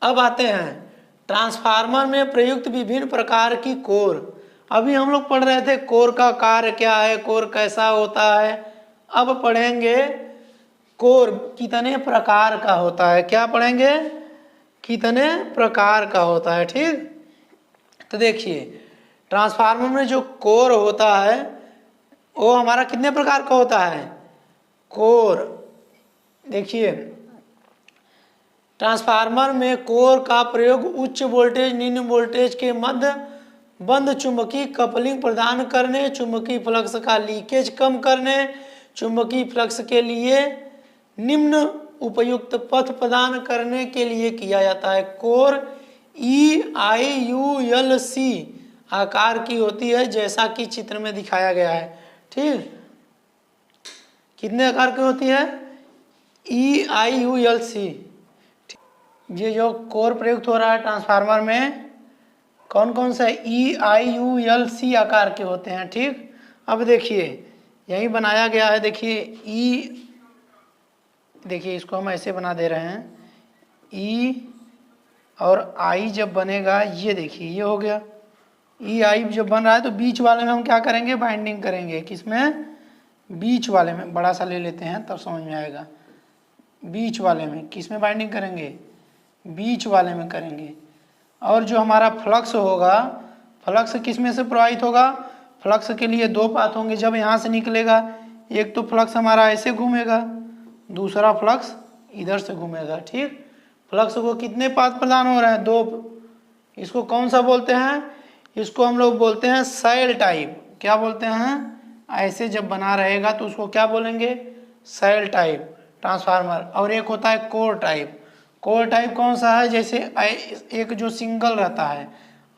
अब आते हैं ट्रांसफार्मर में प्रयुक्त विभिन्न प्रकार की कोर। अभी हम लोग पढ़ रहे थे कोर का कार्य क्या है, कोर कैसा होता है। अब पढ़ेंगे कोर कितने प्रकार का होता है। क्या पढ़ेंगे? कितने प्रकार का होता है। ठीक, तो देखिए ट्रांसफार्मर में जो कोर होता है वो हमारा कितने प्रकार का होता है। कोर देखिए ट्रांसफार्मर में कोर का प्रयोग उच्च वोल्टेज निम्न वोल्टेज के मध्य बंद चुंबकीय कपलिंग प्रदान करने, चुंबकीय फ्लक्स का लीकेज कम करने, चुंबकीय फ्लक्स के लिए निम्न उपयुक्त पथ प्रदान करने के लिए किया जाता है। कोर EIULC आकार की होती है जैसा कि चित्र में दिखाया गया है। ठीक, कितने आकार की होती है? EIULC। ये जो कोर प्रयुक्त हो रहा है ट्रांसफार्मर में कौन कौन सा EIULC आकार के होते हैं। ठीक, अब देखिए यही बनाया गया है। देखिए देखिए इसको हम ऐसे बना दे रहे हैं। E और I जब बनेगा, ये देखिए ये हो गया। EI जब बन रहा है तो बीच वाले में हम क्या करेंगे? बाइंडिंग करेंगे। किसमें? बीच वाले में। बड़ा सा ले लेते हैं तब समझ में आएगा। बीच वाले में किसमें बाइंडिंग करेंगे? बीच वाले में करेंगे। और जो हमारा फ्लक्स होगा, फ्लक्स किस में से प्रवाहित होगा? फ्लक्स के लिए दो पाथ होंगे। जब यहाँ से निकलेगा एक तो फ्लक्स हमारा ऐसे घूमेगा, दूसरा फ्लक्स इधर से घूमेगा। ठीक, फ्लक्स को कितने पाथ प्रदान हो रहे हैं? दो। इसको कौन सा बोलते हैं? इसको हम लोग बोलते हैं सेल टाइप। क्या बोलते हैं? ऐसे जब बना रहेगा तो उसको क्या बोलेंगे? Shell type transformer. और एक होता है कोर टाइप। कोर टाइप कौन सा है? जैसे एक जो सिंगल रहता है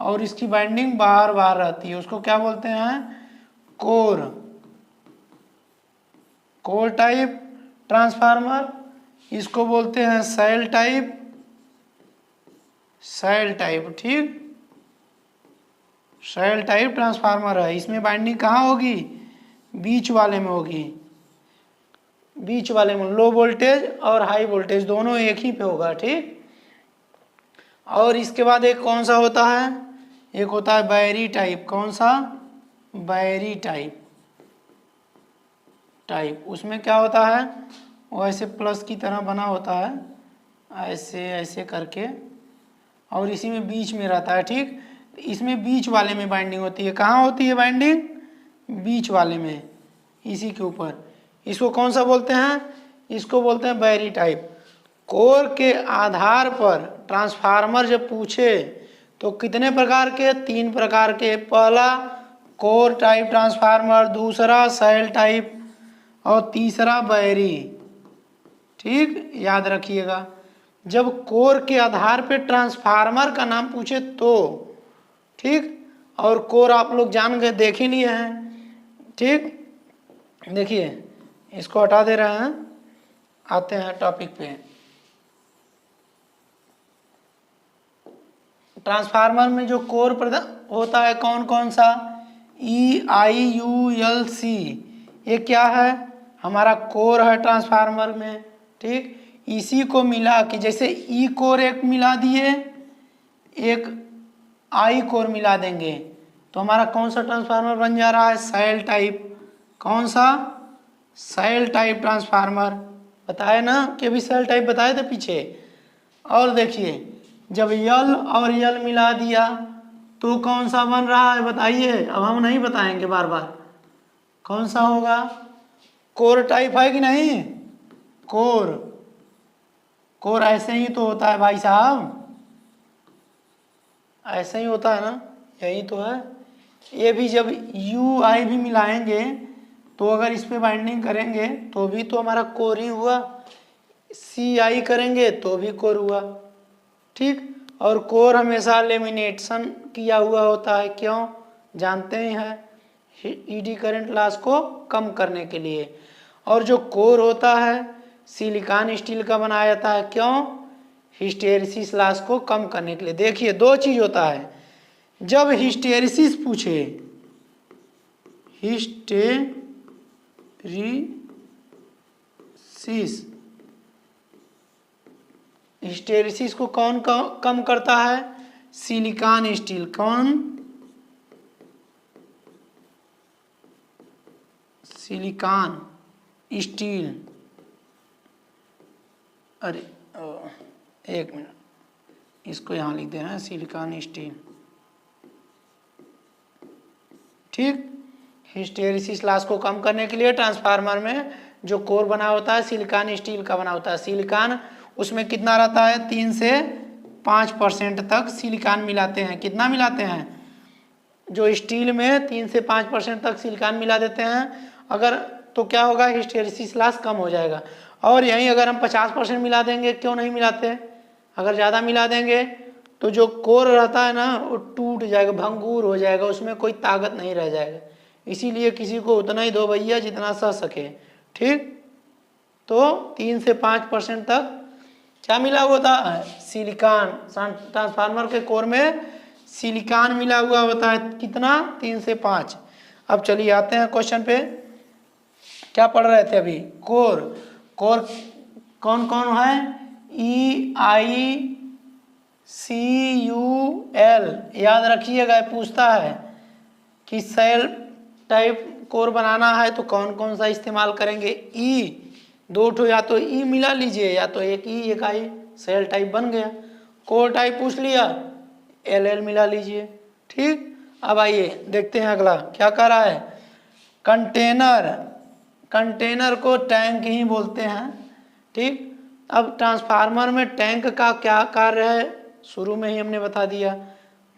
और इसकी बाइंडिंग बाहर बाहर रहती है, उसको क्या बोलते हैं? कोर। Core type transformer. इसको बोलते हैं सेल टाइप। Shell type. ठीक, सेल टाइप ट्रांसफार्मर है। इसमें बाइंडिंग कहाँ होगी? बीच वाले में होगी। बीच वाले में लो वोल्टेज और हाई वोल्टेज दोनों एक ही पे होगा। ठीक, और इसके बाद एक कौन सा होता है? एक होता है बैरी टाइप। कौन सा? बैरी टाइप। उसमें क्या होता है? वो ऐसे प्लस की तरह बना होता है, ऐसे ऐसे करके, और इसी में बीच में रहता है। ठीक, इसमें बीच वाले में बाइंडिंग होती है। कहाँ होती है बाइंडिंग? बीच वाले में, इसी के ऊपर। इसको कौन सा बोलते हैं? इसको बोलते हैं बैरी टाइप। कोर के आधार पर ट्रांसफार्मर जब पूछे तो कितने प्रकार के? 3 प्रकार के। पहला कोर टाइप ट्रांसफार्मर, दूसरा सेल टाइप और तीसरा बैरी। ठीक, याद रखिएगा। जब कोर के आधार पे ट्रांसफार्मर का नाम पूछे तो, ठीक, और कोर आप लोग जान गए, देख ही लिए हैं। ठीक, देखिए इसको हटा दे रहे हैं, आते हैं टॉपिक पे। ट्रांसफार्मर में जो कोर होता है कौन कौन सा? EIULC। ये क्या है? हमारा कोर है ट्रांसफार्मर में। ठीक, इसी को मिला के, जैसे ई कोर एक मिला दिए, एक आई कोर मिला देंगे तो हमारा कौन सा ट्रांसफार्मर बन जा रहा है? Shell type. कौन सा? Shell type transformer. बताए ना कि अभी सेल टाइप बताए थे पीछे। और देखिए जब यल और यल मिला दिया तो कौन सा बन रहा है? बताइए। अब हम नहीं बताएंगे बार बार। कौन सा होगा? कोर टाइप है कि नहीं? कोर। कोर ऐसे ही तो होता है भाई साहब, ऐसे ही होता है ना, यही तो है। ये भी जब UI भी मिलाएंगे तो अगर इस पे बाइंडिंग करेंगे तो भी तो हमारा कोर ही हुआ, CI करेंगे तो भी कोर हुआ। ठीक, और कोर हमेशा लेमिनेशन किया हुआ होता है। क्यों? जानते ही हैं, ED करंट लॉस को कम करने के लिए। और जो कोर होता है सिलिकॉन स्टील का बनाया जाता है। क्यों? हिस्टेरिसिस लॉस को कम करने के लिए। देखिए 2 चीज होता है। जब हिस्टेरिसिस पूछे, हिस्टेरिसिस, हिस्टेरिसिस को कौन कम करता है? Silicon steel. कौन? Silicon steel. अरे एक मिनट, इसको यहाँ लिख देना है सिलिकॉन स्टील। ठीक, हिस्टेरिसिस लॉस को कम करने के लिए ट्रांसफार्मर में जो कोर बना होता है सिलिकॉन स्टील का बना होता है। सिलिकॉन उसमें कितना रहता है? 3 से 5% तक सिलिकॉन मिलाते हैं। कितना मिलाते हैं? जो स्टील में 3 से 5% तक सिलिकॉन मिला देते हैं अगर, तो क्या होगा? हिस्टेरिसिस लॉस कम हो जाएगा। और यहीं अगर हम 50% मिला देंगे, क्यों नहीं मिलाते? अगर ज़्यादा मिला देंगे तो जो कोर रहता है ना वो टूट जाएगा, भंगूर हो जाएगा, उसमें कोई ताकत नहीं रह जाएगा। इसीलिए किसी को उतना ही दो भैया जितना सह सके। ठीक, तो 3 से 5% तक क्या मिला होता है? सिलिकॉन। ट्रांसफार्मर के कोर में सिलिकॉन मिला हुआ होता है। कितना? 3 से 5। अब चलिए आते हैं क्वेश्चन पे। क्या पढ़ रहे थे अभी? कोर। कोर कौन कौन है? EICUL। याद रखिएगा, पूछता है कि सेल टाइप कोर बनाना है तो कौन कौन सा इस्तेमाल करेंगे? दो ठो, या तो ई मिला लीजिए या तो एक ई एक आई, सेल टाइप बन गया। कोर टाइप पूछ लिया, LL मिला लीजिए। ठीक, अब आइए देखते हैं अगला क्या कह रहा है। कंटेनर। कंटेनर को टैंक ही बोलते हैं। ठीक, अब ट्रांसफार्मर में टैंक का क्या कार्य है? शुरू में ही हमने बता दिया।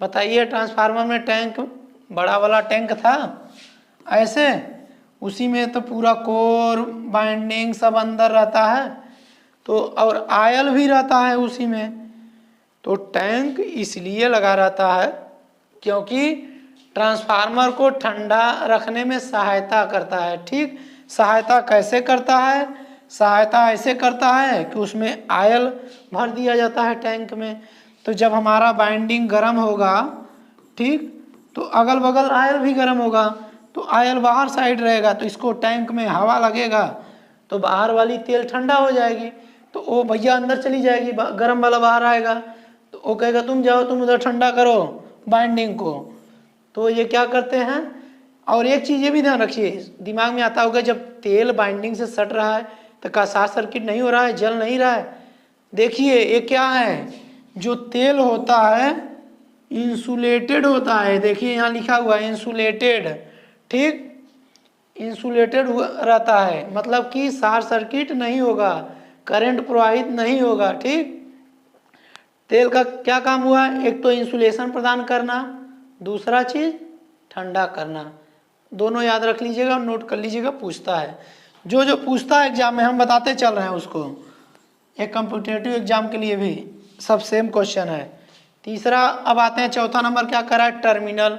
बताइए, ट्रांसफार्मर में टैंक बड़ा वाला टैंक था ऐसे, उसी में तो पूरा कोर बाइंडिंग सब अंदर रहता है, तो और आयल भी रहता है उसी में। तो टैंक इसलिए लगा रहता है क्योंकि ट्रांसफार्मर को ठंडा रखने में सहायता करता है। ठीक, सहायता कैसे करता है? सहायता ऐसे करता है कि उसमें आयल भर दिया जाता है टैंक में। तो जब हमारा बाइंडिंग गर्म होगा, ठीक, तो अगल बगल आयल भी गर्म होगा, तो आयल बाहर साइड रहेगा, तो इसको टैंक में हवा लगेगा तो बाहर वाली तेल ठंडा हो जाएगी, तो वो भैया अंदर चली जाएगी, गर्म वाला बाहर आएगा, तो वो कहेगा तुम जाओ, तुम उधर ठंडा करो बाइंडिंग को। तो ये क्या करते हैं। और एक चीज़ ये भी ध्यान रखिए, दिमाग में आता होगा, जब तेल बाइंडिंग से सट रहा है तो क्या शॉर्ट सर्किट नहीं हो रहा है, जल नहीं रहा है? देखिए ये क्या है, जो तेल होता है इंसुलेटेड होता है। देखिए यहाँ लिखा हुआ है इंसुलेटेड। ठीक, इंसुलेटेड रहता है, मतलब कि शॉर्ट सर्किट नहीं होगा, करंट प्रवाहित नहीं होगा। ठीक, तेल का क्या काम हुआ? एक तो इंसुलेशन प्रदान करना, दूसरा चीज ठंडा करना। दोनों याद रख लीजिएगा और नोट कर लीजिएगा, पूछता है। जो जो पूछता है एग्जाम में हम बताते चल रहे हैं उसको। एक कॉम्पिटिटिव एग्जाम के लिए भी सब सेम क्वेश्चन है। तीसरा, अब आते हैं चौथा नंबर क्या करा है? टर्मिनल।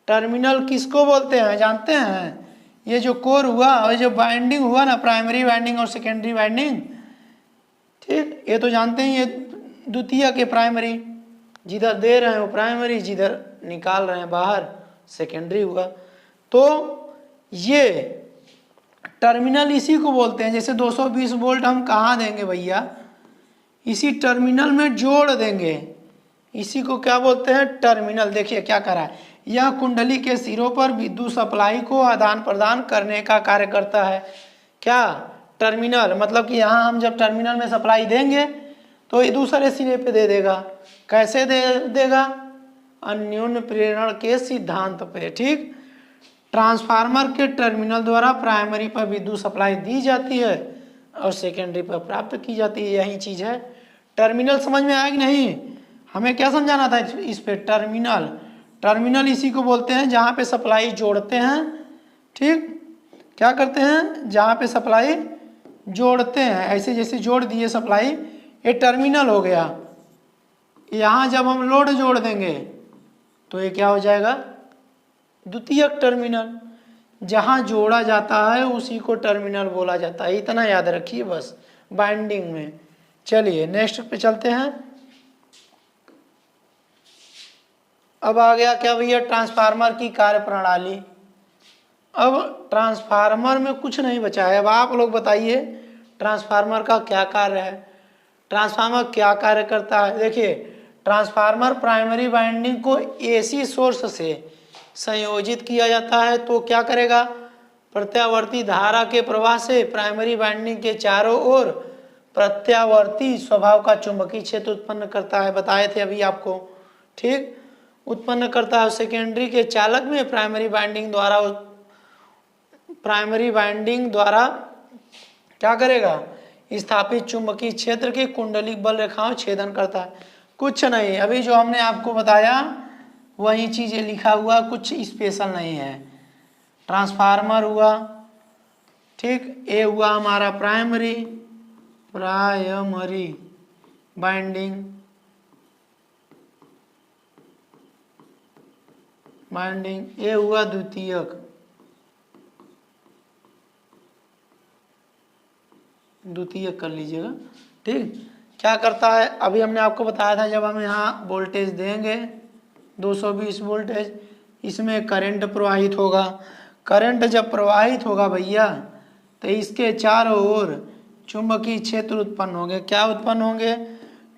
टर्मिनल किसको बोलते हैं जानते हैं? ये जो कोर हुआ और जो बाइंडिंग हुआ ना, प्राइमरी बाइंडिंग और सेकेंडरी बाइंडिंग, ठीक, ये तो जानते हैं, ये द्वितीय के प्राइमरी, जिधर दे रहे हैं वो प्राइमरी, जिधर निकाल रहे हैं बाहर सेकेंडरी हुआ। तो ये टर्मिनल इसी को बोलते हैं। जैसे 220 वोल्ट हम कहाँ देंगे भैया? इसी टर्मिनल में जोड़ देंगे, इसी को क्या बोलते हैं? टर्मिनल। देखिए क्या करा है, यह कुंडली के सिरों पर विद्युत सप्लाई को आदान प्रदान करने का कार्य करता है। क्या? टर्मिनल। मतलब कि यहाँ हम जब टर्मिनल में सप्लाई देंगे तो ये दूसरे सिरे पे दे देगा। कैसे दे देगा? अन्योन्य प्रेरण के सिद्धांत पे। ठीक, ट्रांसफार्मर के टर्मिनल द्वारा प्राइमरी पर विद्युत सप्लाई दी जाती है और सेकेंडरी पर प्राप्त की जाती है। यही चीज है टर्मिनल। समझ में आया कि नहीं? हमें क्या समझाना था इस पे? टर्मिनल। टर्मिनल इसी को बोलते हैं जहाँ पे सप्लाई जोड़ते हैं। ठीक, क्या करते हैं? जहाँ पे सप्लाई जोड़ते हैं, ऐसे जैसे जोड़ दिए सप्लाई, ये टर्मिनल हो गया। यहाँ जब हम लोड जोड़ देंगे तो ये क्या हो जाएगा? द्वितीयक टर्मिनल। जहाँ जोड़ा जाता है उसी को टर्मिनल बोला जाता है। इतना याद रखिए बस बाइंडिंग में। चलिए नेक्स्ट पे चलते हैं। अब आ गया क्या भैया? ट्रांसफार्मर की कार्य प्रणाली। अब ट्रांसफार्मर में कुछ नहीं बचा है। अब आप लोग बताइए ट्रांसफार्मर का क्या कार्य है? ट्रांसफार्मर क्या कार्य करता है? देखिए, ट्रांसफार्मर प्राइमरी वाइंडिंग को एसी सोर्स से संयोजित किया जाता है तो क्या करेगा? प्रत्यावर्ती धारा के प्रवाह से प्राइमरी वाइंडिंग के चारों ओर प्रत्यावर्ती स्वभाव का चुंबकीय क्षेत्र उत्पन्न करता है, बताए थे अभी आपको, ठीक, उत्पन्न करता है। सेकेंडरी के चालक में प्राइमरी वाइंडिंग द्वारा क्या करेगा? स्थापित चुंबकीय क्षेत्र के कुंडलिक बल रेखाओं छेदन करता है। कुछ नहीं, अभी जो हमने आपको बताया वही चीजें लिखा हुआ, कुछ स्पेशल नहीं है। ट्रांसफार्मर हुआ, ठीक, ए हुआ हमारा प्राइमरी वाइंडिंग, ए हुआ द्वितीयक कर लीजिएगा, ठीक। क्या करता है? अभी हमने आपको बताया था, जब हम यहाँ वोल्टेज देंगे 220 वोल्टेज, इसमें करंट प्रवाहित होगा। करंट जब प्रवाहित होगा भैया, तो इसके चारों ओर चुंबकीय क्षेत्र उत्पन्न होंगे। क्या उत्पन्न होंगे?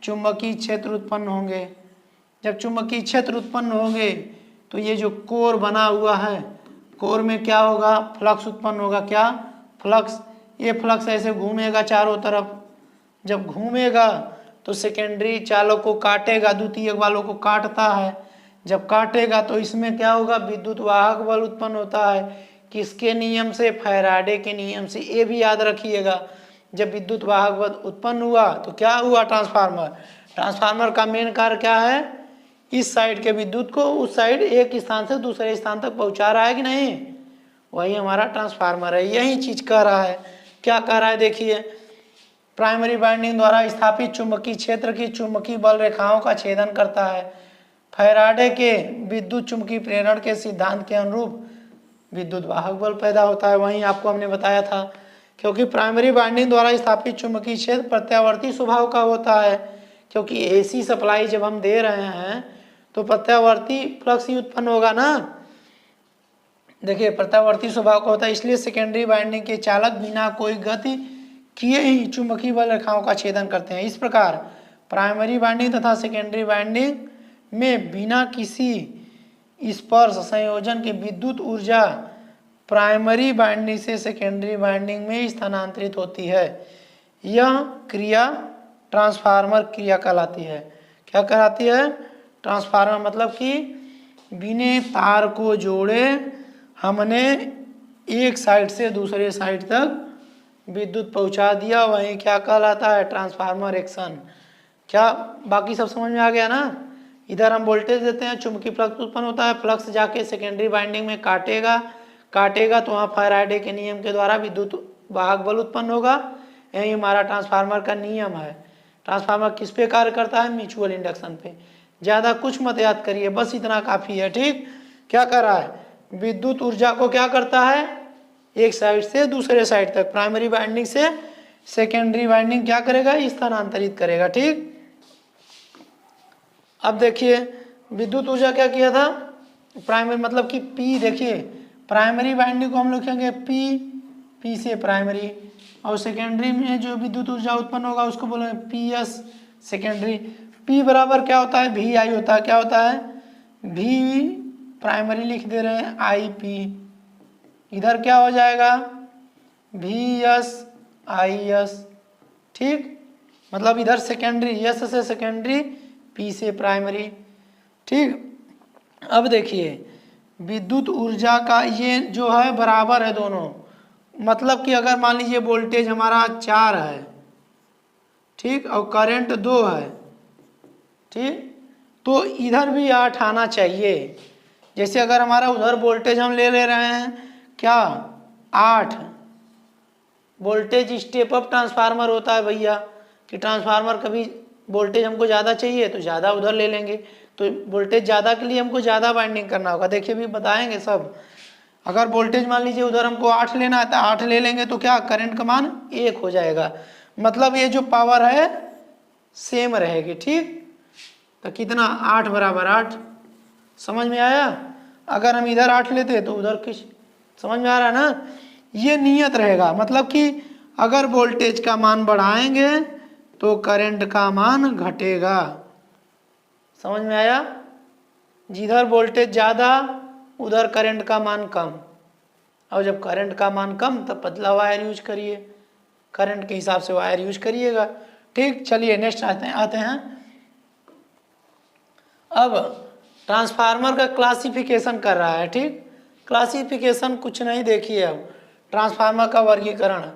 चुंबकीय क्षेत्र उत्पन्न होंगे। जब चुंबकीय क्षेत्र उत्पन्न होंगे तो ये जो कोर बना हुआ है, कोर में क्या होगा? फ्लक्स उत्पन्न होगा। क्या? फ्लक्स। ये फ्लक्स ऐसे घूमेगा चारों तरफ। जब घूमेगा तो सेकेंडरी चालक को काटेगा, द्वितीयक वालों को काटता है। जब काटेगा तो इसमें क्या होगा? विद्युत वाहक बल उत्पन्न होता है। किसके नियम से? फैराडे के नियम से। ये भी याद रखिएगा। जब विद्युत वाहक बल उत्पन्न हुआ तो क्या हुआ? ट्रांसफार्मर का मेन कार्य क्या है? इस साइड के विद्युत को उस साइड एक स्थान से दूसरे स्थान तक पहुंचा रहा है कि नहीं? वही हमारा ट्रांसफार्मर है। यही चीज कर रहा है। क्या कर रहा है? देखिए, प्राइमरी वाइंडिंग द्वारा स्थापित चुंबकीय क्षेत्र की चुंबकीय बल रेखाओं का छेदन करता है। फैराडे के विद्युत चुंबकीय प्रेरण के सिद्धांत के अनुरूप विद्युत वाहक बल पैदा होता है। वहीं आपको हमने बताया था, क्योंकि प्राइमरी वाइंडिंग द्वारा स्थापित चुंबकीय क्षेत्र प्रत्यावर्ती स्वभाव का होता है। क्योंकि एसी सप्लाई जब हम दे रहे हैं तो प्रत्यावर्ती फ्लक्स ही उत्पन्न होगा ना। देखिए, प्रत्यावर्ती स्वभाव का होता है, इसलिए सेकेंडरी वाइंडिंग के चालक बिना कोई गति किए ही चुंबकीय बल रेखाओं का छेदन करते हैं। इस प्रकार प्राइमरी वाइंडिंग तथा सेकेंडरी वाइंडिंग में बिना किसी स्पर्श संयोजन के विद्युत ऊर्जा प्राइमरी वाइंडिंग से सेकेंडरी वाइंडिंग में स्थानांतरित होती है। यह क्रिया ट्रांसफार्मर क्रिया कहलाती है। क्या कहलाती है? ट्रांसफार्मर। मतलब कि बिना तार को जोड़े हमने एक साइड से दूसरे साइड तक विद्युत पहुंचा दिया, वही क्या कहलाता है? Transformer action. क्या बाकी सब समझ में आ गया ना? इधर हम वोल्टेज देते हैं, चुंबकीय फ्लक्स उत्पन्न होता है, फ्लक्स जाके सेकेंडरी वाइंडिंग में काटेगा तो वहाँ फैराडे के नियम के द्वारा विद्युत वाहक बल उत्पन्न होगा। यही हमारा ट्रांसफार्मर का नियम है। ट्रांसफार्मर किस पे कार्य करता है? म्यूचुअल इंडक्शन पे। ज़्यादा कुछ मत याद करिए, बस इतना काफ़ी है, ठीक। क्या कर रहा है? विद्युत ऊर्जा को क्या करता है? एक साइड से दूसरे साइड तक, प्राइमरी वाइंडिंग से सेकेंडरी वाइंडिंग क्या करेगा? स्थानांतरित करेगा, ठीक। अब देखिए, विद्युत ऊर्जा क्या किया था? प्राइमरी मतलब कि P। देखिए, प्राइमरी वाइंडिंग को हम लिखेंगे P से प्राइमरी, और सेकेंडरी में जो विद्युत ऊर्जा उत्पन्न होगा उसको बोलेंगे PS सेकेंडरी। P बराबर क्या होता है? VI होता है। क्या होता है? V प्राइमरी लिख दे रहे हैं, IP। इधर क्या हो जाएगा? VS IS, ठीक। मतलब इधर सेकेंडरी, S से सेकेंडरी, P से प्राइमरी, ठीक। अब देखिए, विद्युत ऊर्जा का ये जो है बराबर है दोनों। मतलब कि अगर मान लीजिए वोल्टेज हमारा 4 है, ठीक, और करंट 2 है, ठीक, तो इधर भी 8 आना चाहिए। जैसे अगर हमारा उधर वोल्टेज हम ले रहे हैं क्या? 8। वोल्टेज स्टेप अप ट्रांसफार्मर होता है भैया, कि ट्रांसफार्मर कभी वोल्टेज हमको ज़्यादा चाहिए तो ज़्यादा उधर ले लेंगे, तो वोल्टेज ज़्यादा के लिए हमको ज़्यादा वाइंडिंग करना होगा। देखिए भी बताएंगे सब। अगर वोल्टेज मान लीजिए उधर हमको 8 लेना है तो 8 ले लेंगे तो क्या? करंट का मान 1 हो जाएगा। मतलब ये जो पावर है सेम रहेगी, ठीक। तो कितना? 8 बराबर 8। समझ में आया? अगर हम इधर 8 लेते तो उधर किस, समझ में आ रहा है ना? ये नियत रहेगा। मतलब कि अगर वोल्टेज का मान बढ़ाएंगे तो करंट का मान घटेगा। समझ में आया? जिधर वोल्टेज ज़्यादा उधर करंट का मान कम, और जब करंट का मान कम तब पतला वायर यूज करिए, करंट के हिसाब से वायर यूज करिएगा। ठीक, चलिए नेक्स्ट आते हैं। अब ट्रांसफार्मर का क्लासिफिकेशन कर रहा है। ठीक, क्लासिफिकेशन कुछ नहीं, देखिए अब ट्रांसफार्मर का वर्गीकरण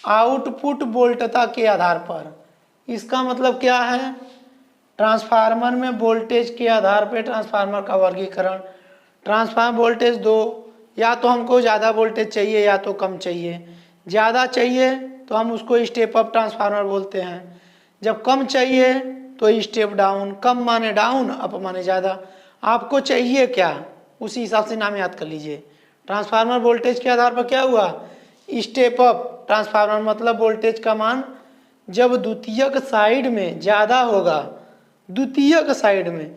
आउटपुट वोल्टता के आधार पर। इसका मतलब क्या है? ट्रांसफार्मर में वोल्टेज के आधार पर ट्रांसफार्मर का वर्गीकरण। ट्रांसफार्मर वोल्टेज दो, या तो हमको ज़्यादा वोल्टेज चाहिए या तो कम चाहिए। ज़्यादा चाहिए तो हम उसको स्टेप अप ट्रांसफार्मर बोलते हैं, जब कम चाहिए तो स्टेप डाउन। कम माने डाउन, अप माने ज़्यादा। आपको चाहिए क्या, उसी हिसाब से नाम याद कर लीजिए। ट्रांसफार्मर वोल्टेज के आधार पर क्या हुआ? स्टेप अप ट्रांसफार्मर मतलब वोल्टेज का मान जब द्वितीयक साइड में ज़्यादा होगा, द्वितीयक साइड में,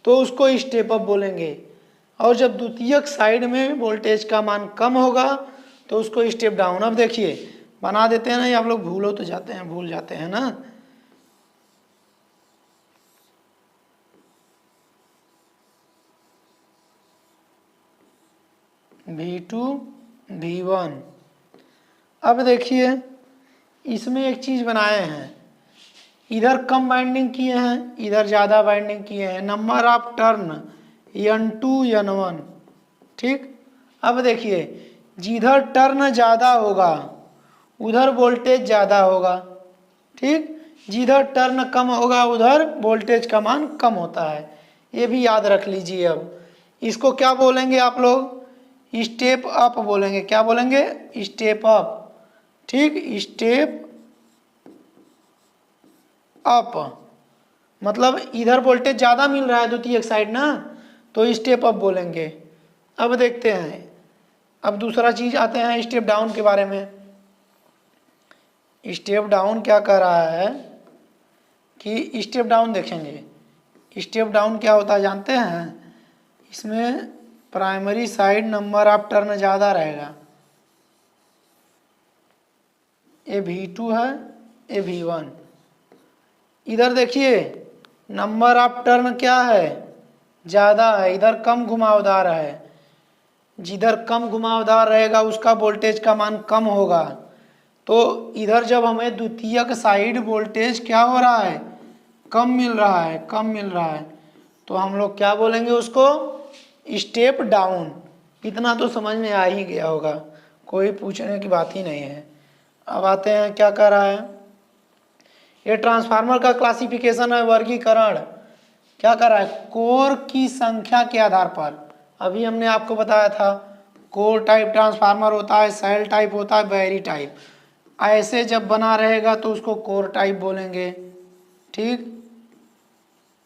तो उसको स्टेप अप बोलेंगे। और जब द्वितीयक साइड में वोल्टेज का मान कम होगा तो उसको स्टेप डाउन। अब देखिए बना देते हैं ना, ये आप लोग भूल जाते हैं ना। V2 V1। अब देखिए इसमें एक चीज़ बनाए हैं, इधर कम बाइंडिंग किए हैं, इधर ज़्यादा बाइंडिंग किए हैं। Number of turn N2 N1। ठीक, अब देखिए जिधर टर्न ज़्यादा होगा उधर वोल्टेज ज़्यादा होगा। ठीक, जिधर टर्न कम होगा उधर वोल्टेज का मान कम होता है, ये भी याद रख लीजिए। अब इसको क्या बोलेंगे आप लोग? स्टेप अप बोलेंगे। क्या बोलेंगे? Step up. ठीक, स्टेप अप मतलब इधर वोल्टेज ज़्यादा मिल रहा है द्वितीयक साइड ना, तो स्टेप अप बोलेंगे। अब देखते हैं, अब दूसरा चीज़ आते हैं स्टेप डाउन के बारे में। स्टेप डाउन क्या कह रहा है कि स्टेप डाउन देखेंगे। स्टेप डाउन क्या होता है जानते हैं? इसमें primary side number of turn ज़्यादा रहेगा। ये V2 है, ये V1। इधर देखिए नंबर ऑफ टर्न क्या है? ज़्यादा है, इधर कम घुमावदार है। जिधर कम घुमावदार रहेगा उसका वोल्टेज का मान कम होगा। तो इधर जब हमें द्वितीयक साइड वोल्टेज क्या हो रहा है? कम मिल रहा है, तो हम लोग क्या बोलेंगे उसको? Step down. इतना तो समझ में आ ही गया होगा, कोई पूछने की बात ही नहीं है। अब आते हैं क्या कर रहा है, ये ट्रांसफार्मर का क्लासिफिकेशन है, वर्गीकरण क्या कर रहा है? कोर की संख्या के आधार पर। अभी हमने आपको बताया था कोर टाइप ट्रांसफार्मर होता है, सेल टाइप होता है, बैरी टाइप। ऐसे जब बना रहेगा तो उसको कोर टाइप बोलेंगे। ठीक,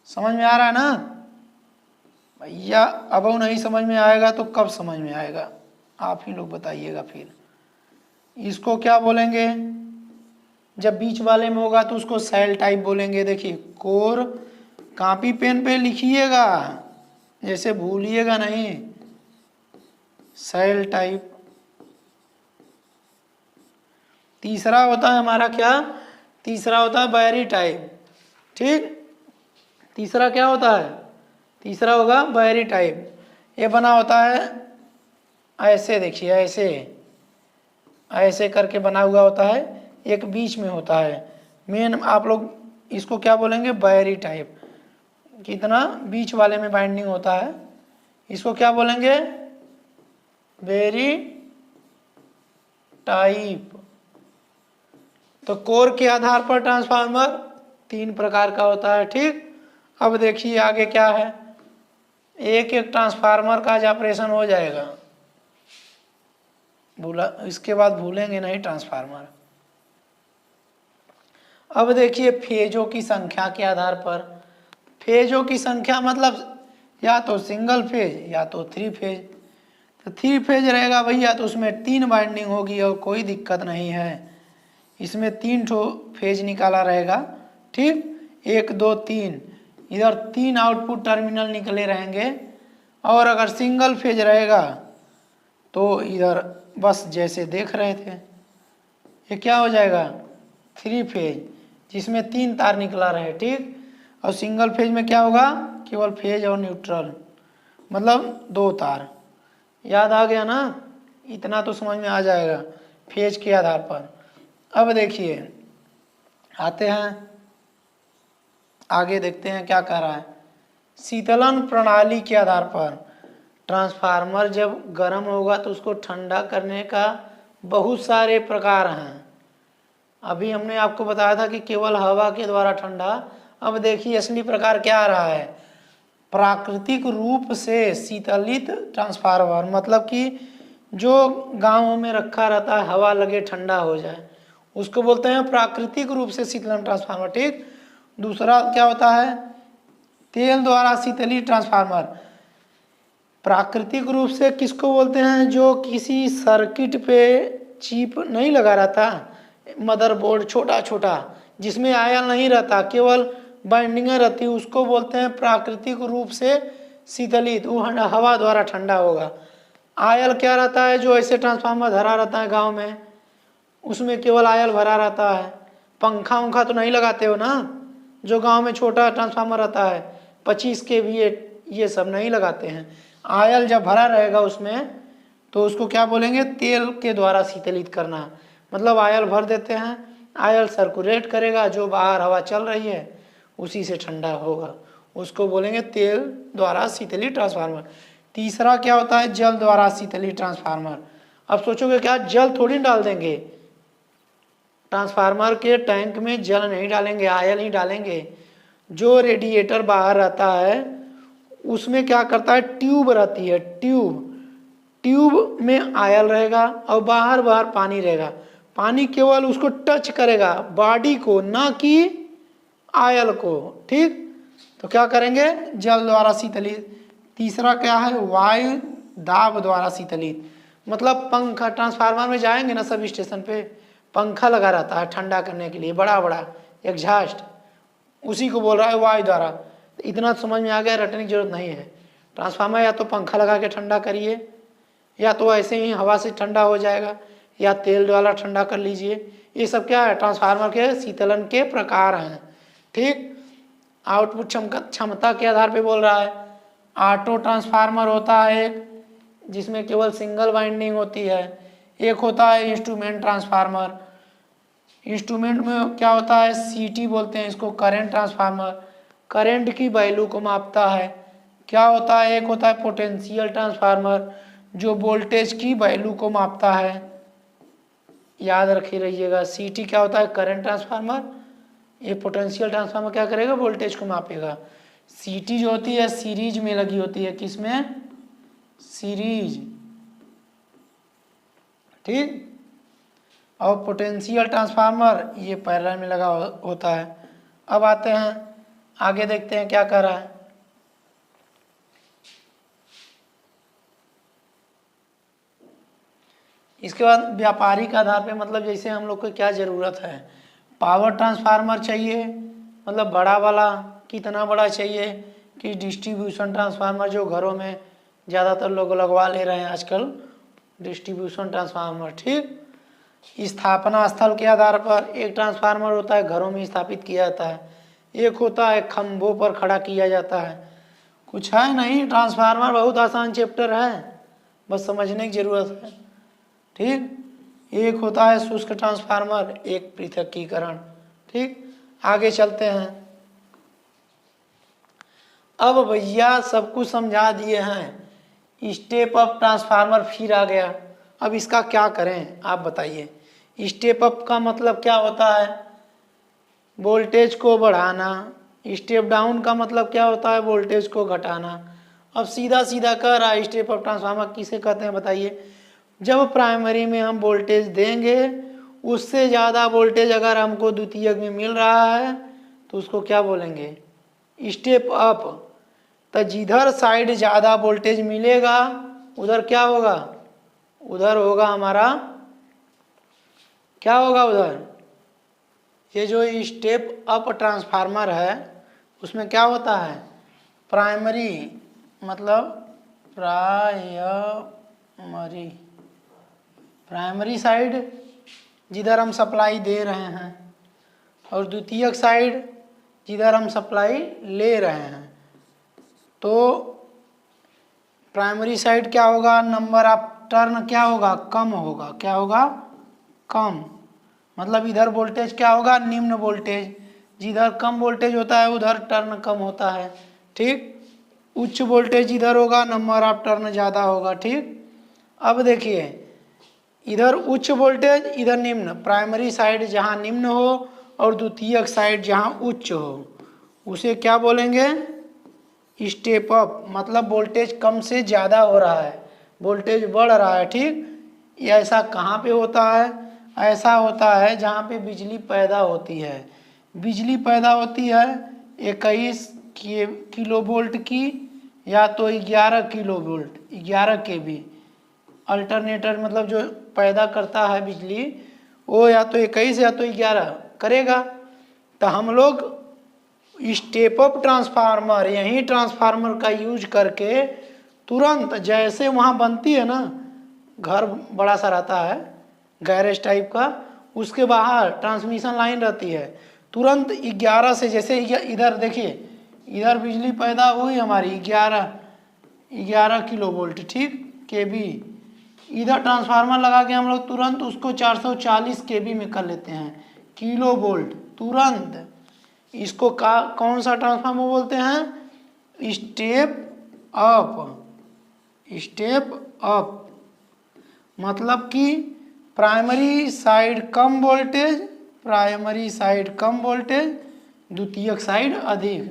समझ में आ रहा है ना भैया? अब नहीं समझ में आएगा तो कब समझ में आएगा, आप ही लोग बताइएगा। फिर इसको क्या बोलेंगे? जब बीच वाले में होगा तो उसको सेल टाइप बोलेंगे। देखिए कोर, कॉपी पेन पे लिखिएगा, जैसे भूलिएगा नहीं। Shell type. तीसरा होता है हमारा क्या? तीसरा होता है बैरी टाइप। ठीक, तीसरा क्या होता है? तीसरा होगा बैरी टाइप। ये बना होता है ऐसे, देखिए ऐसे करके बना हुआ होता है, एक बीच में होता है मेन। आप लोग इसको क्या बोलेंगे? बैरी टाइप। कितना बीच वाले में बाइंडिंग होता है, इसको क्या बोलेंगे? बैरी टाइप। तो कोर के आधार पर ट्रांसफार्मर 3 प्रकार का होता है। ठीक, अब देखिए आगे क्या है, एक एक ट्रांसफार्मर का आज ऑपरेशन हो जाएगा, इसके बाद भूलेंगे नहीं ट्रांसफार्मर। अब देखिए फेजों की संख्या के आधार पर। फेजों की संख्या मतलब या तो सिंगल फेज या तो 3 फेज। तो 3 फेज रहेगा भैया तो उसमें 3 बाइंडिंग होगी और कोई दिक्कत नहीं है। इसमें 3 ठो फेज निकाला रहेगा। ठीक, 1 2 3, इधर 3 आउटपुट टर्मिनल निकले रहेंगे। और अगर सिंगल फेज रहेगा तो इधर बस जैसे देख रहे थे, ये क्या हो जाएगा? 3 फेज। जिसमें 3 तार निकला रहे, ठीक। और सिंगल फेज में क्या होगा, केवल फेज और न्यूट्रल, मतलब 2 तार। याद आ गया ना, इतना तो समझ में आ जाएगा फेज के आधार पर। अब देखिए आते हैं आगे, देखते हैं क्या कह रहा है। शीतलन प्रणाली के आधार पर ट्रांसफार्मर जब गर्म होगा तो उसको ठंडा करने का बहुत सारे प्रकार हैं। अभी हमने आपको बताया था कि केवल हवा के द्वारा ठंडा। अब देखिए असली प्रकार क्या आ रहा है, प्राकृतिक रूप से शीतलित ट्रांसफार्मर, मतलब कि जो गांवों में रखा रहता है हवा लगे ठंडा हो जाए, उसको बोलते हैं प्राकृतिक रूप से शीतलन ट्रांसफार्मर, ठीक। दूसरा क्या होता है, तेल द्वारा शीतलित ट्रांसफार्मर। प्राकृतिक रूप से किसको बोलते हैं, जो किसी सर्किट पे चिप नहीं लगा रहता, मदरबोर्ड छोटा छोटा जिसमें आयल नहीं रहता, केवल बाइंडिंगें रहती, उसको बोलते हैं प्राकृतिक रूप से शीतलित, वो हवा द्वारा ठंडा होगा। आयल क्या रहता है, जो ऐसे ट्रांसफार्मर धरा रहता है गांव में, उसमें केवल आयल भरा रहता है। पंखा उंखा तो नहीं लगाते हो ना, जो गांव में छोटा ट्रांसफार्मर रहता है 25 kVA, ये सब नहीं लगाते हैं। आयल जब भरा रहेगा उसमें तो उसको क्या बोलेंगे, तेल के द्वारा शीतलित करना। मतलब आयल भर देते हैं, आयल सर्कुलेट करेगा, जो बाहर हवा चल रही है उसी से ठंडा होगा, उसको बोलेंगे तेल द्वारा शीतलित ट्रांसफार्मर। तीसरा क्या होता है, जल द्वारा शीतलित ट्रांसफार्मर। अब सोचोगे क्या, जल थोड़ी डाल देंगे, ट्रांसफार्मर के टैंक में जल नहीं डालेंगे, आयल ही डालेंगे। जो रेडिएटर बाहर रहता है उसमें क्या करता है, ट्यूब रहती है, ट्यूब में आयल रहेगा और बाहर बाहर पानी रहेगा। पानी केवल उसको टच करेगा, बॉडी को, ना कि आयल को, ठीक। तो क्या करेंगे, जल द्वारा शीतलित। तीसरा क्या है, वायु दाब द्वारा शीतलित। मतलब पंखा, ट्रांसफार्मर में जाएंगे ना सब स्टेशन पे, पंखा लगा रहता है ठंडा करने के लिए, बड़ा बड़ा एग्जॉस्ट, उसी को बोल रहा है वायु द्वारा। इतना समझ में आ गया, रटने की जरूरत नहीं है। ट्रांसफार्मर या तो पंखा लगा के ठंडा करिए, या तो ऐसे ही हवा से ठंडा हो जाएगा, या तेल द्वारा ठंडा कर लीजिए। ये सब क्या है, ट्रांसफार्मर के शीतलन के प्रकार हैं, ठीक। आउटपुट क्षमता के आधार पे बोल रहा है। ऑटो ट्रांसफार्मर होता है एक, जिसमें केवल सिंगल वाइंडिंग होती है। एक होता है इंस्ट्रूमेंट ट्रांसफार्मर। इंस्ट्रूमेंट में क्या होता है, सीटी बोलते हैं इसको, करंट ट्रांसफार्मर, करंट की वैल्यू को मापता है। क्या होता है, एक होता है पोटेंशियल ट्रांसफार्मर, जो वोल्टेज की वैल्यू को मापता है। याद रखी रहिएगा, सीटी क्या होता है, करंट ट्रांसफार्मर, ये पोटेंशियल ट्रांसफार्मर क्या करेगा, वोल्टेज को मापेगा। सीटी जो होती है सीरीज में लगी होती है, किसमें, सीरीज, ठीक। और पोटेंशियल ट्रांसफार्मर ये पैरेलल में लगा होता है। अब आते हैं आगे, देखते हैं क्या कर रहा है। इसके बाद व्यापारिक आधार पे, मतलब जैसे हम लोग को क्या ज़रूरत है, पावर ट्रांसफार्मर चाहिए, मतलब बड़ा वाला, कितना बड़ा चाहिए, कि डिस्ट्रीब्यूशन ट्रांसफार्मर जो घरों में ज़्यादातर लोग लगवा ले रहे हैं आजकल, डिस्ट्रीब्यूशन ट्रांसफार्मर, ठीक। स्थापना स्थल के आधार पर एक ट्रांसफार्मर होता है घरों में स्थापित किया जाता है, एक होता है खंभों पर खड़ा किया जाता है। कुछ है नहीं, ट्रांसफार्मर बहुत आसान चैप्टर है, बस समझने की ज़रूरत है, ठीक। एक होता है शुष्क ट्रांसफार्मर, एक पृथकीकरण, ठीक। आगे चलते हैं। अब भैया सब कुछ समझा दिए हैं, स्टेप अप ट्रांसफार्मर फिर आ गया। अब इसका क्या करें आप बताइए। स्टेप अप का मतलब क्या होता है, वोल्टेज को बढ़ाना। स्टेप डाउन का मतलब क्या होता है, वोल्टेज को घटाना। अब सीधा सीधा कह रहा है, स्टेप अप ट्रांसफार्मर किसे कहते हैं बताइए। जब प्राइमरी में हम वोल्टेज देंगे, उससे ज़्यादा वोल्टेज अगर हमको द्वितीयक में मिल रहा है तो उसको क्या बोलेंगे, स्टेप अप। तो जिधर साइड ज़्यादा वोल्टेज मिलेगा उधर क्या होगा, उधर होगा हमारा, क्या होगा उधर, ये जो स्टेप अप ट्रांसफार्मर है उसमें क्या होता है, प्राइमरी, मतलब प्राइमरी साइड जिधर हम सप्लाई दे रहे हैं, और द्वितीयक साइड जिधर हम सप्लाई ले रहे हैं। तो प्राइमरी साइड क्या होगा, नंबर ऑफ टर्न क्या होगा, कम होगा। क्या होगा, कम। मतलब इधर वोल्टेज क्या होगा, निम्न वोल्टेज। जिधर कम वोल्टेज होता है उधर टर्न कम होता है। ठीक। उच्च वोल्टेज इधर होगा, नंबर ऑफ टर्न ज़्यादा होगा। ठीक। अब देखिए, इधर उच्च वोल्टेज, इधर निम्न। प्राइमरी साइड जहाँ निम्न हो और द्वितीयक साइड जहाँ उच्च हो, उसे क्या बोलेंगे, स्टेप अप। मतलब वोल्टेज कम से ज़्यादा हो रहा है, वोल्टेज बढ़ रहा है। ठीक। ये ऐसा कहाँ पे होता है, ऐसा होता है जहाँ पे बिजली पैदा होती है। बिजली पैदा होती है 21 किलो वोल्ट की, या तो 11 किलो वोल्ट, 11 kV। अल्टरनेटर मतलब जो पैदा करता है बिजली, वो या तो 21 या तो 11 करेगा। तो हम लोग स्टेप अप ट्रांसफार्मर, यही ट्रांसफार्मर का यूज करके तुरंत, जैसे वहाँ बनती है ना, घर बड़ा सा रहता है गैरेज टाइप का, उसके बाहर ट्रांसमिशन लाइन रहती है, तुरंत 11 से, जैसे इधर देखिए, इधर बिजली पैदा हुई हमारी 11 किलो वोल्ट। ठीक, kV। इधर ट्रांसफार्मर लगा के हम लोग तुरंत उसको 440 kV में कर लेते हैं, किलो वोल्ट तुरंत। इसको कौन सा ट्रांसफार्मर बोलते हैं, स्टेप अप। स्टेप अप मतलब कि प्राइमरी साइड कम वोल्टेज, प्राइमरी साइड कम वोल्टेज, द्वितीयक साइड अधिक,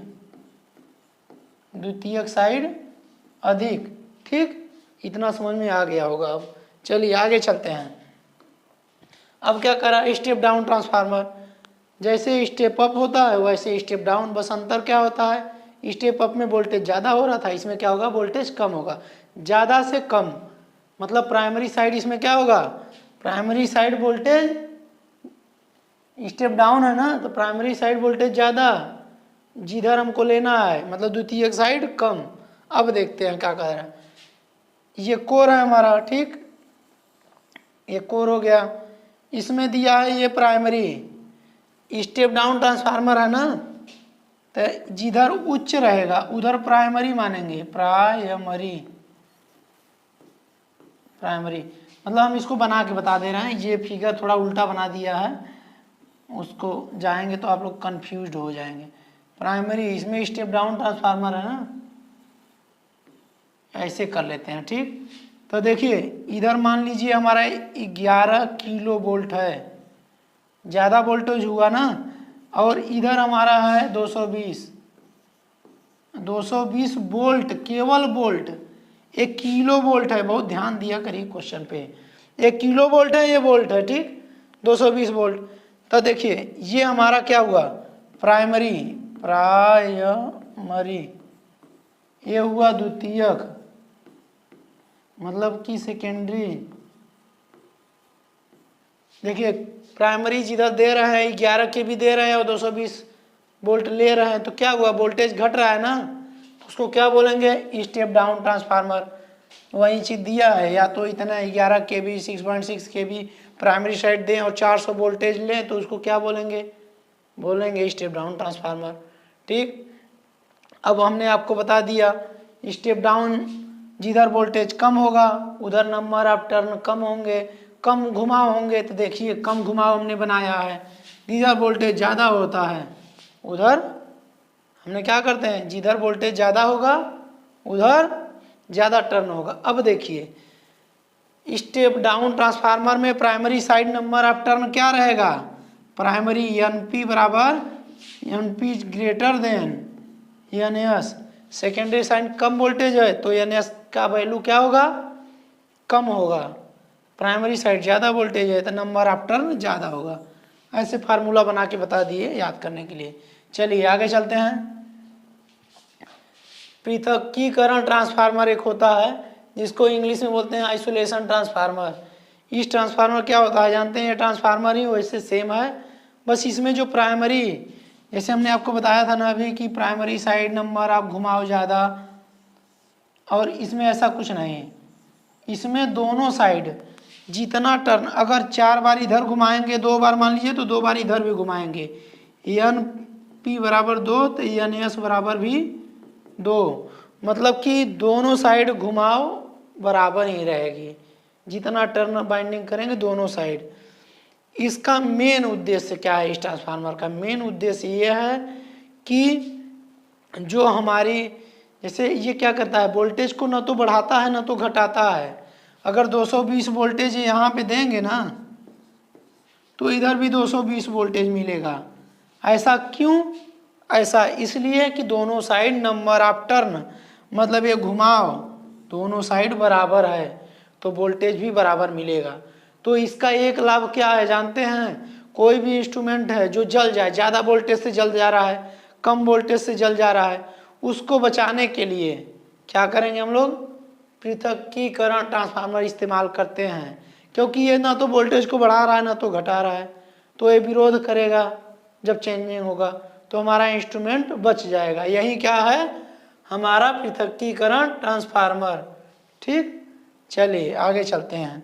द्वितीयक साइड अधिक। ठीक, इतना समझ में आ गया होगा। अब चलिए आगे चलते हैं। अब क्या करा, स्टेप डाउन ट्रांसफार्मर। जैसे स्टेप अप होता है वैसे स्टेप डाउन, बस अंतर क्या होता है, स्टेप अप में वोल्टेज ज़्यादा हो रहा था, इसमें क्या होगा, वोल्टेज कम होगा। ज़्यादा से कम मतलब प्राइमरी साइड इसमें क्या होगा, primary side voltage, step down है ना, तो प्राइमरी साइड वोल्टेज ज़्यादा जिधर हमको लेना है, मतलब द्वितीयक साइड कम। अब देखते हैं क्या कर रहा है। ये कोर है हमारा। ठीक, ये कोर हो गया। इसमें दिया है ये प्राइमरी, स्टेप डाउन ट्रांसफार्मर है ना, तो जिधर उच्च रहेगा उधर प्राइमरी मानेंगे, प्राइमरी। प्राइमरी मतलब हम इसको बना के बता दे रहे हैं, ये फिगर थोड़ा उल्टा बना दिया है, उसको जाएंगे तो आप लोग कंफ्यूज हो जाएंगे। प्राइमरी, इसमें स्टेप डाउन ट्रांसफार्मर है ना, ऐसे कर लेते हैं। ठीक, तो देखिए इधर मान लीजिए हमारा 11 किलो वोल्ट है, ज़्यादा वोल्टेज हुआ ना, और इधर हमारा है 220 वोल्ट, केवल वोल्ट। 1 किलो वोल्ट है, बहुत ध्यान दिया करिए क्वेश्चन पे। 1 किलो वोल्ट है, ये वोल्ट है। ठीक, 220 वोल्ट। तो देखिए ये हमारा क्या हुआ, प्राइमरी, प्राइमरी। ये हुआ द्वितीयक, मतलब कि सेकेंडरी। देखिए प्राइमरी जिधर दे रहे हैं 11 kV दे रहे हैं और 220 वोल्ट ले रहे हैं, तो क्या हुआ, वोल्टेज घट रहा है ना, तो उसको क्या बोलेंगे, स्टेप डाउन ट्रांसफार्मर। वही चीज़ दिया है, या तो इतना 11 kV 6.6 kV प्राइमरी साइड दें और 400 वोल्टेज लें, तो उसको क्या बोलेंगे, बोलेंगे स्टेप डाउन ट्रांसफार्मर। ठीक, अब हमने आपको बता दिया, स्टेप डाउन जिधर वोल्टेज कम होगा उधर नंबर ऑफ टर्न कम होंगे, कम घुमाव होंगे। तो देखिए कम घुमाव हमने बनाया है, जिधर वोल्टेज ज़्यादा होता है उधर हमने क्या करते हैं, जिधर वोल्टेज ज़्यादा होगा उधर ज़्यादा टर्न होगा। अब देखिए स्टेप डाउन ट्रांसफार्मर में primary side number of turn क्या रहेगा, प्राइमरी NP बराबर NP greater than NS। Secondary side कम वोल्टेज है तो NS का वैल्यू क्या होगा, कम होगा। प्राइमरी साइड ज़्यादा वोल्टेज है तो नंबर ऑफ टर्न ज़्यादा होगा। ऐसे फार्मूला बना के बता दिए याद करने के लिए। चलिए आगे चलते हैं। पृथकीकरण ट्रांसफार्मर एक होता है जिसको इंग्लिश में बोलते हैं आइसोलेशन ट्रांसफार्मर। इस ट्रांसफार्मर क्या होता है जानते हैं, ये ट्रांसफार्मर ही वैसे सेम है, बस इसमें जो प्राइमरी, जैसे हमने आपको बताया था ना अभी कि प्राइमरी साइड नंबर आप घुमाओ ज़्यादा, और इसमें ऐसा कुछ नहीं है। इसमें दोनों साइड जितना टर्न, अगर 4 बार इधर घुमाएंगे 2 बार मान लीजिए, तो 2 बार इधर भी घुमाएंगे, एन पी बराबर 2 तो एन एस बराबर भी 2, मतलब कि दोनों साइड घुमाव बराबर ही रहेगी, जितना टर्न बाइंडिंग करेंगे दोनों साइड। इसका मेन उद्देश्य क्या है? इस ट्रांसफार्मर का मेन उद्देश्य ये है कि जो हमारी, जैसे ये क्या करता है, वोल्टेज को ना तो बढ़ाता है ना तो घटाता है। अगर 220 वोल्टेज यहाँ पे देंगे ना तो इधर भी 220 वोल्टेज मिलेगा। ऐसा क्यों? ऐसा इसलिए कि दोनों साइड नंबर ऑफ टर्न, मतलब ये घुमाव दोनों साइड बराबर है तो वोल्टेज भी बराबर मिलेगा। तो इसका एक लाभ क्या है जानते हैं? कोई भी इंस्ट्रूमेंट है जो जल जाए, ज़्यादा वोल्टेज से जल जा रहा है, कम वोल्टेज से जल जा रहा है, उसको बचाने के लिए क्या करेंगे हम लोग? पृथक्कीकरण ट्रांसफार्मर इस्तेमाल करते हैं, क्योंकि ये ना तो वोल्टेज को बढ़ा रहा है ना तो घटा रहा है, तो ये विरोध करेगा जब चेंजिंग होगा, तो हमारा इंस्ट्रूमेंट बच जाएगा। यही क्या है? हमारा पृथक्कीकरण ट्रांसफार्मर। ठीक, चलिए आगे चलते हैं।